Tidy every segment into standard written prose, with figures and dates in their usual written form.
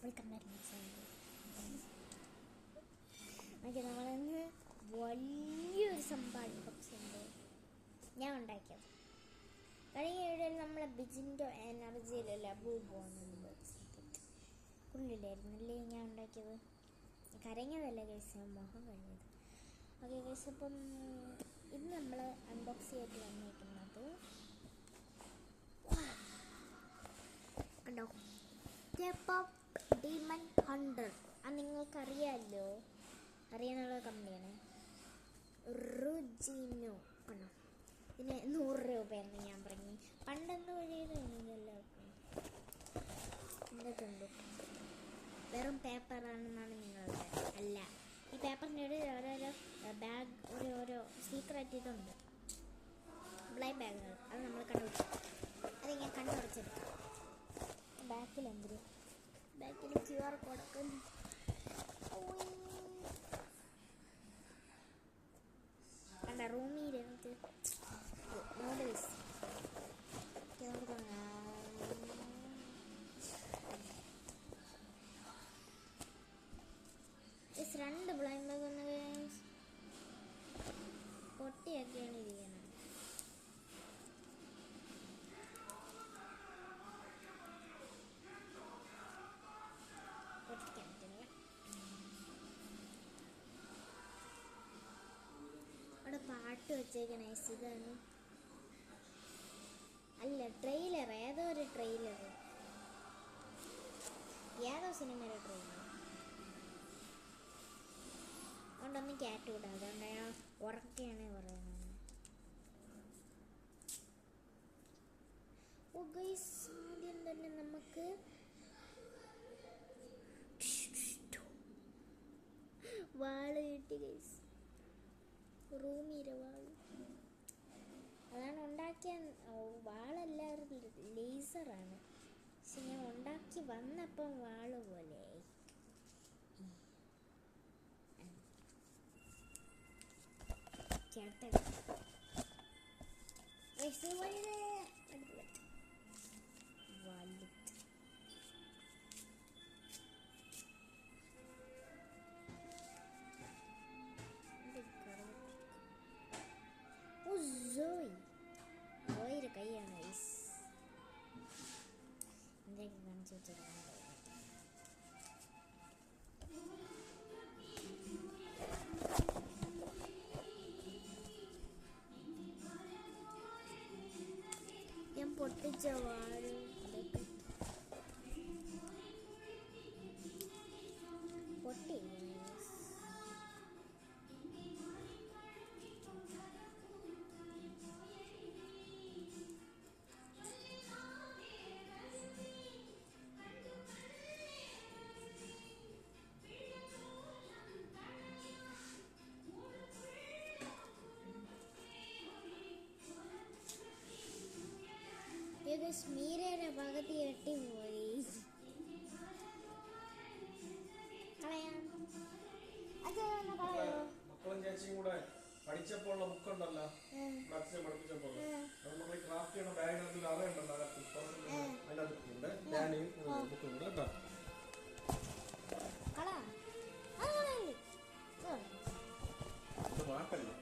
Okay, നമ്മളിന്ന് വലിയൊരു സംഭവം അൺബോക്സ് ഉണ്ട് ഞാൻ ഉണ്ടാക്കിയത്. കഴിഞ്ഞ വീഡിയോയിൽ നമ്മളെ ബിജിൻ്റെ എനർജിയിലല്ല പോകുന്നുണ്ട് ഉള്ളിലായിരുന്നല്ലേ ഞാൻ ഉണ്ടാക്കിയത്. കരഞ്ഞതല്ല കേസ്, മുഖം കഴിഞ്ഞത്. ഓക്കെ കേസ്, അപ്പം ഇന്ന് നമ്മൾ അൺബോക്സ് ചെയ്തിട്ട് വന്നിരിക്കുന്നത് കണ്ടോ, ഡീമൺ ഹണ്ടർ. അത് നിങ്ങൾക്കറിയാമല്ലോ, അറിയാനുള്ള കമ്പനിയാണ് റുജിനോ. കണ്ടോ, ഇതിന് 100 രൂപയെന്ന് ഞാൻ പറഞ്ഞു. പണ്ടെന്ത് വഴിയല്ലോ എന്തൊക്കെയുണ്ടോ, വെറും പേപ്പറാണെന്നാണ് നിങ്ങളുടെ അല്ല. ഈ പേപ്പറിൻ്റെ ഓരോരോ ബാഗ് ഓരോരോ സീക്രട്ട് ഇതുണ്ട്, ബ്ലാക്ക് ബാഗുകൾ. അത് നമ്മൾ കണ്ടുപിടിച്ചു. അത് ഞാൻ കണ്ടുപിടിച്ചെടുക്കാം. ബാക്കിലെന്തിന് ബാക്കിൽ QR കോഡൊക്കെ കണ്ട റൂമിലിരുന്നിട്ട് നൂഡിൽസ്. രണ്ട് ബ്ലൈൻഡ് ബാഗ് ഒന്ന് പൊട്ടിയൊക്കെയാണ് ഇരിക്കുന്നത്. അവിടെ പാട്ട് വെച്ചേക്കണേ. ഇതാണ് അല്ല, ട്രെയിലർ, ഏതോ ഒരു ട്രെയിലർ, ഏതോ സിനിമയുടെ ട്രെയിലർ. അതുകൊണ്ടൊന്നും ക്യാറ്റ് വിടാം, അതുകൊണ്ട് ഞാൻ ഉറക്കെയാണ് പറയുന്നത്. ഓ ഗൈസ്, ആദ്യം തന്നെ നമുക്ക് വാള് കിട്ടി ഗൈസ്, റൂമിലെ വാള്. അതാണ് ഉണ്ടാക്കിയ വാളല്ലായിരുന്നു, ലേസറാണ്. പക്ഷെ ഞാൻ ഉണ്ടാക്കി വന്നപ്പം വാള് പോലെ ഓയുടെ കൈയാണ് ഐസ്. എന്തൊക്കെ കാണിച്ചു വെച്ചിട്ടുണ്ട്. ഞാൻ പൊട്ടിച്ച വാഴ പൊട്ടി. മീരയുടെ പകുതി എട്ടിപ്പോയി. മക്കളും ചേച്ചിയും കൂടെ പഠിച്ചപ്പോൾ ബുക്ക് ഉണ്ടല്ലോ, അച്ഛൻ പഠിപ്പിച്ചപ്പോൾ നമ്മൾ ക്രാഫ്റ്റ് ചെയ്യുന്ന ബാഗിനകത്ത് അറിയണ്ടല്ലോ, അതിനകത്തുണ്ട് ഡാനിയും ബുക്കും കൂടെ കേട്ടോ. വാട്ടല്ലേ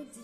പൂജി